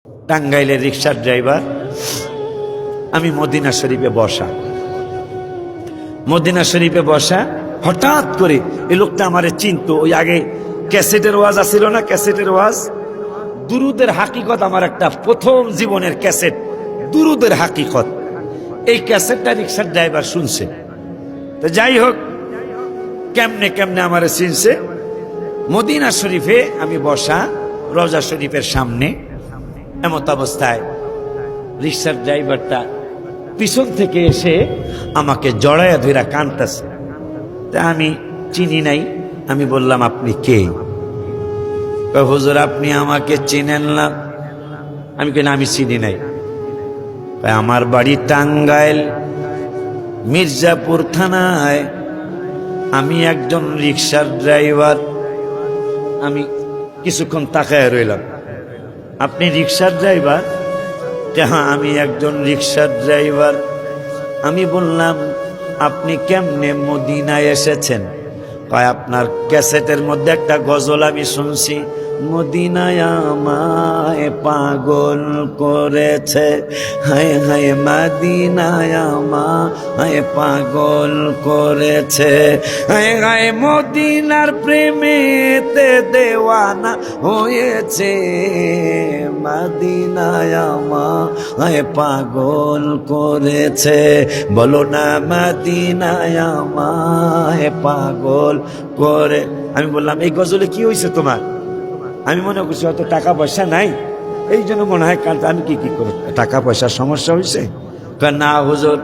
টাঙ্গাইলের রিক্সার ড্রাইভার। আমি মদিনা শরীফে বসা, মদিনা শরীফে বসা হঠাৎ করে এই লোকটা আমারে চিনতো। ওই আগে ক্যাসেটের ওয়াজ আসছিল না, ক্যাসেটের ওয়াজ, দুরুদের হাকিকত, আমার একটা প্রথম জীবনের ক্যাসেট, দুরুদের হাকিকত। এই ক্যাসেটটা রিক্সার ড্রাইভার শুনছে। তো যাই হোক, কেমনে কেমনে আমারে চিনছে। মদিনা শরীফে আমি বসা, রওজা শরীফের সামনে, এমত অবস্থায় রিক্সার ড্রাইভারটা পিছন থেকে এসে আমাকে জড়াইয়া ধইরা কাঁদতেছে। তা আমি চিনি নাই। আমি বললাম, আপনি কে? কয়, হুজুর আপনি আমাকে চিনেন না। আমি কই, না আমি চিনি নাই। কয়, আমার বাড়ি টাঙ্গাইল মির্জাপুর থানায়, আমি একজন রিক্সার ড্রাইভার। আমি কিছুক্ষণ তাকায় রইলাম। আপনি রিক্সার ড্রাইভার? হ্যাঁ, আমি একজন রিক্সার ড্রাইভার। আমি বললাম, আপনি কেমনে মদিনায় এসেছেন? কয়, আপনার ক্যাসেটের মধ্যে একটা গজল আমি শুনছি, মদিনায় আমায় পাগল করেছে, হায় হায় মদিনায় আমায় পাগল করেছে, হায় হায় মদিনার প্রেমেতে দেওয়ানা হয়েছে, মদিনায় আমায় পাগল করেছে। বলো না মদিনায় আমায় পাগল করে। আমি বললাম, এই গজলে কি হয়েছে তোমার? আমি মনে করছি হয়তো টাকা পয়সা নাই, এই জন্য মনে হয় কাল। আমি কি করে, টাকা পয়সার সমস্যা হয়েছে? না হুজুর।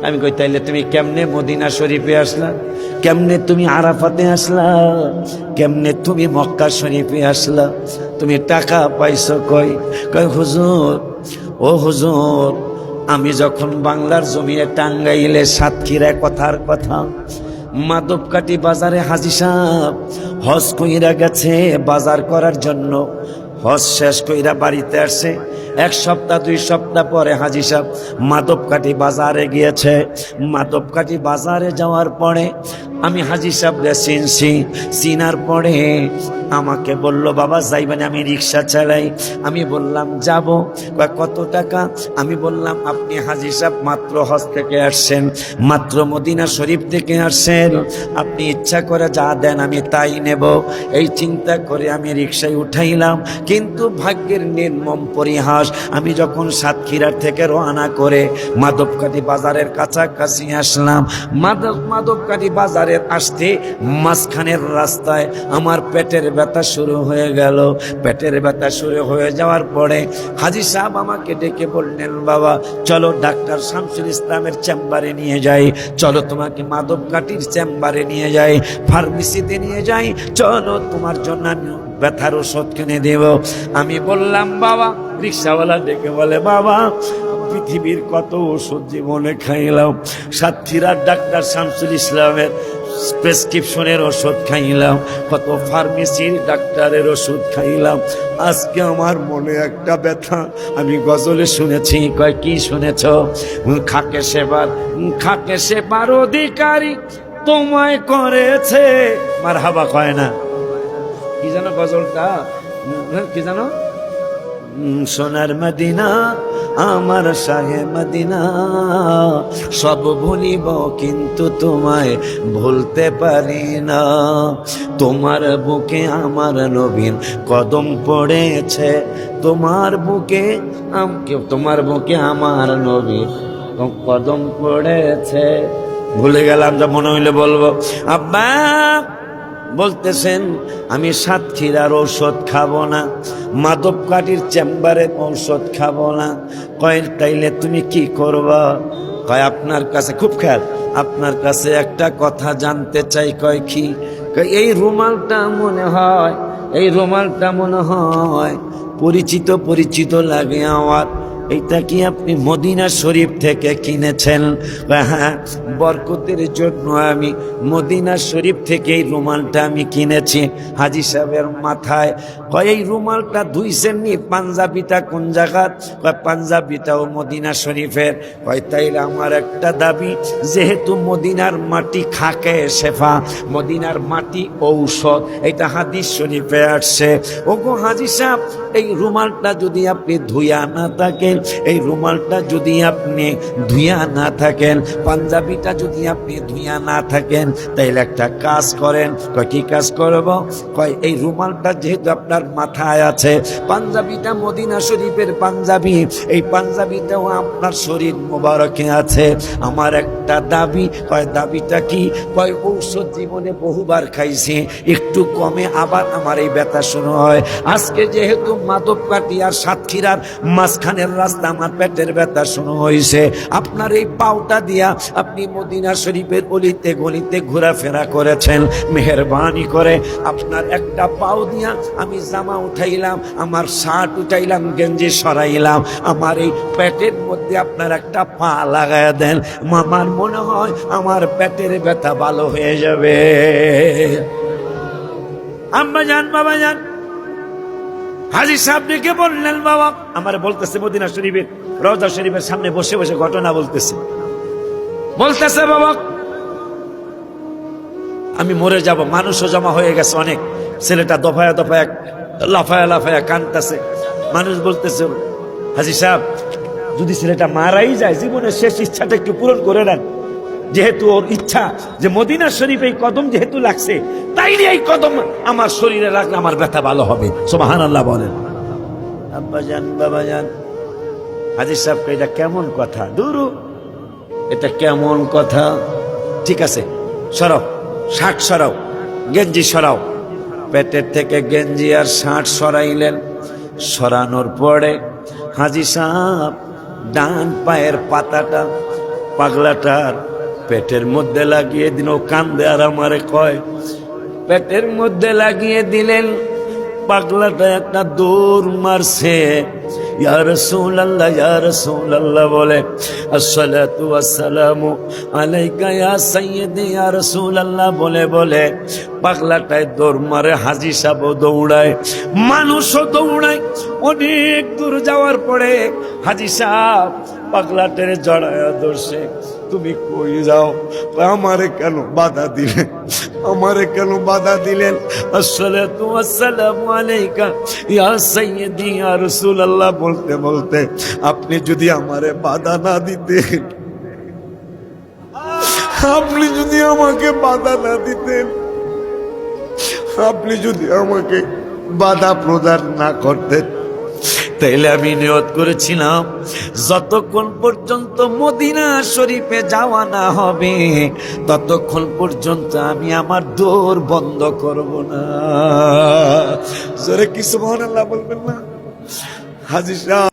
আমি কই, তাইলে তুমি কেমনে মদিনা শরীফে আসলা? কেমনে তুমি আরাফাতে আসলা? কেমনে তুমি মক্কা শরীফে আসলা? তুমি টাকা পাইছো কই? কয়, হুজুর, ও হুজুর, আমি যখন বাংলার জমিনে টাঙ্গাইলে সাতক্ষীরা কথার কথা, মাধবকাটি বাজারে হাজী সাহেব হজ কইরা গেছে বাজার করার জন্য। হজ শেষ কইরা বাড়িতে আসছে, 1 সপ্তাহ 2 সপ্তাহ পরে হাজী সাহেব মাধবকাটি বাজারে গিয়েছে। মাধবকাটি বাজারে যাওয়ার পরে আমি হাজী সাহেবরে চিনছি। চিনার পরে আমাকে বলল, বাবা যাইবেন? আমি রিক্সা চালাই। আমি বললাম, যাব। কত টাকা? আমি বললাম, আপনি হাজী সাহেব মাত্র হজ থেকে আসছেন, মাত্র মদিনা শরীফ থেকে আসছেন, আপনি ইচ্ছা করে যা দেন আমি তাই নেব। এই চিন্তা করে আমি রিক্সায় উঠাইলাম। কিন্তু ভাগ্যের নির্মম পরিহাস, আমি যখন সাতক্ষীরার থেকে রওনা করে মাধবকাটি বাজারের কাছাকাছি আসলাম, মাধবকাটি বাজারের আসতে মাঝখানের রাস্তায় আমার পেটের ব্যথা শুরু হয়ে গেল। পেটের ব্যথা শুরু হয়ে যাওয়ার পরে হাজী সাহেব আমাকে ডেকে বললেন, বাবা চলো ডাক্তার শামসুল ইসলামের চেম্বারে নিয়ে যাই, চলো তোমাকে মাধবকাটির চেম্বারে নিয়ে যাই, ফার্মেসিতে নিয়ে যাই, চলো তোমার জন্য আমি ব্যথার ওষুধ কিনে দেব। আমি বললাম, বাবা। রিক্সাওয়ালা ডেকে বলে, বাবা পৃথিবীর কত ওষুধ জীবনে খাইলাম, সাতক্ষীরার ডাক্তার শামসুল ইসলামের প্রেসক্রিপশনের ওষুধ খাইলাম, কত ফার্মেসির ডাক্তারের ওষুধ খাইলাম, আজকে আমার মনে একটা ব্যথা। আমি গজলে শুনেছি। কয়, কি শুনেছ? খাকে সেবার অধিকারী তোমায় করেছে মারহাবা। কয় না, কি জানো গজলটা, কি জানো? সোনার মদিনা আমার শাহে মদিনা, সব ভুলিব কিন্তু তোমায় ভুলতে পারি না, তোমার বুকে আমার নবীন কদম পড়েছে, তোমার বুকে আমার নবীন কদম পড়েছে। ভুলে গেলাম, যা মনে হইলে বলবো। আব্বা বলতেছেন, আমি সাতক্ষীরার ঔষধ খাবো না, মাধবকাটির চেম্বারে ঔষধ খাবো না। কয়, তাইলে তুমি কি করবা? কয়, আপনার কাছে খুব খেয়াল, আপনার কাছে একটা কথা জানতে চাই। কয়, কি? কয়, এই রুমালটা মনে হয় পরিচিত পরিচিত লাগে আমার। এইটা কি আপনি মদিনা শরীফ থেকে কিনেছেন? হ্যাঁ, বরকতের জন্য আমি মদিনা শরীফ থেকে এই রুমালটা আমি কিনেছি। হাজী সাহেবের মাথায় কয় এই রুমালটা ধুইছেননি? পাঞ্জাবিটা কোন জায়গার? কয় পাঞ্জাবিটাও মদিনা শরীফের। কয় তাইলে আমার একটা দাবি, যেহেতু মদিনার মাটি খাকে শেফা, মদিনার মাটি ঔষধ, এটা হাদিস শরীফে আসছে। ওগো হাজী সাহেব, এই রুমালটা যদি আপনি ধুইয়া না থাকেন, এই রুমালটা যদি আপনি ধুইয়া না থাকেন, পাঞ্জাবিটা যদি আপনি ধুইয়া না থাকেন, তাইলে একটা কাজ করেন। কয় কি কাজ করব? কয় এই রুমালটা যেহেতু আপনার মাথায় আছে, পাঞ্জাবিটা মদিনা শরীফের পাঞ্জাবি, এই পাঞ্জাবিটাও আপনার শরীর মোবারকে আছে। আমার একটা দাবি। কয় দাবিটা কি? কয় ঔষধ জীবনে বহুবার খাইছি, একটু কমে আবার আমার এই ব্যথা শুরু হয়। আজকে যেহেতু মাধবকাঠি আর সাতক্ষীরার মাঝখানের রাস্তা, আমার পেটের ব্যথা শুরু হয়েছে। আপনার এই পাউটা দিয়া আপনি মদিনা শরীফের অলিতে গলিতে ঘোরাফেরা করেছেন, মেহেরবানি করে আপনার একটা পাও দিয়া আমি জামা উঠাইলাম, আমার শার্ট উঠাইলাম, গেঞ্জি সরাইলাম, আমার এই পেটের মধ্যে আপনার একটা পা লাগায় দেন, আমার মনে হয় আমার পেটের ব্যথা ভালো হয়ে যাবে। আম্মা জান, বাবা জান, হাজী সাহেব ডেকে বললেন, বাবা আমার বলতেছে মদিনা শরীফের রওজা শরীফের সামনে বসে বসে ঘটনা বলতেছে, বাবা আমি মরে যাব। মানুষও জমা হয়ে গেছে অনেক, ছেলেটা দফায়া দফায়া লাফায়া লাফায়া কাঁদতেছে। মানুষ বলতেছে, হাজী সাহেব যদি ছেলেটা মারাই যায়, জীবনের শেষ ইচ্ছাটা একটু পূরণ করে নেন। যেহেতু ওর ইচ্ছা যে মদিনা শরীফ এই কদম যেহেতু লাগছে, তাইলে এই কদম আমার শরীরে রাখলে আমার ব্যথা ভালো হবে। সুবহানাল্লাহ বলেন। আব্বা জান, বাবা জান, হাজী সাহেব এটা কেমন কথা? দুরু, এটা কেমন কথা? ঠিক আছে, সরাও, শার্ট সরাও, গেঞ্জি সরাও। পেটের থেকে গেঞ্জি আর শার্ট সরাইলেন। সরানোর পরে হাজী সাহেব ডান পায়ের পাতাটা পাগলাটার পেটের মধ্যে লাগিয়ে দিল। কান্দে আর আমারে কয়, পেটের মধ্যে লাগিয়ে দিলেন। পাগলাটা একটা দৌড় মারছে, ইয়া রাসূলুল্লাহ, ইয়া রাসূলুল্লাহ বলে, আসসালাতু ওয়াসসালামু আলাইকা ইয়া সাইয়্যিদি, ইয়া রাসূলুল্লাহ বলে বলে পাগলাটায় দৌড় মারে। হাজী সাহেব দৌড়ায়, মানুষও দৌড়ায়। অনেক দূর যাওয়ার পরে হাজী সাহেব পাগলাটারে জড়ায়া ধরছে। তুমি কই যাও? আমারে কেন বাধা দিলেন? আমারে কেন বাধা দিলেন? আসসালাতু ওয়াসসালামু আলাইকা ইয়া সাইয়্যিদি, ইয়া রাসূলুল্লাহ বলতে বলতে আপনি যদি আমারে বাধা না দিতেন, আপনি যদি আমাকে বাধা না দিতেন, আপনি যদি আমাকে বাধা প্রদান না করতেন, তাইলে আমি নিয়ত করেছিলাম যতক্ষণ পর্যন্ত মদিনা শরীফে যাওয়া না হবে, ততক্ষণ পর্যন্ত আমি আমার দৌড় বন্ধ করব না। জোরে কি সুবহানাল্লাহ বলবেন না? হাজী সাহেব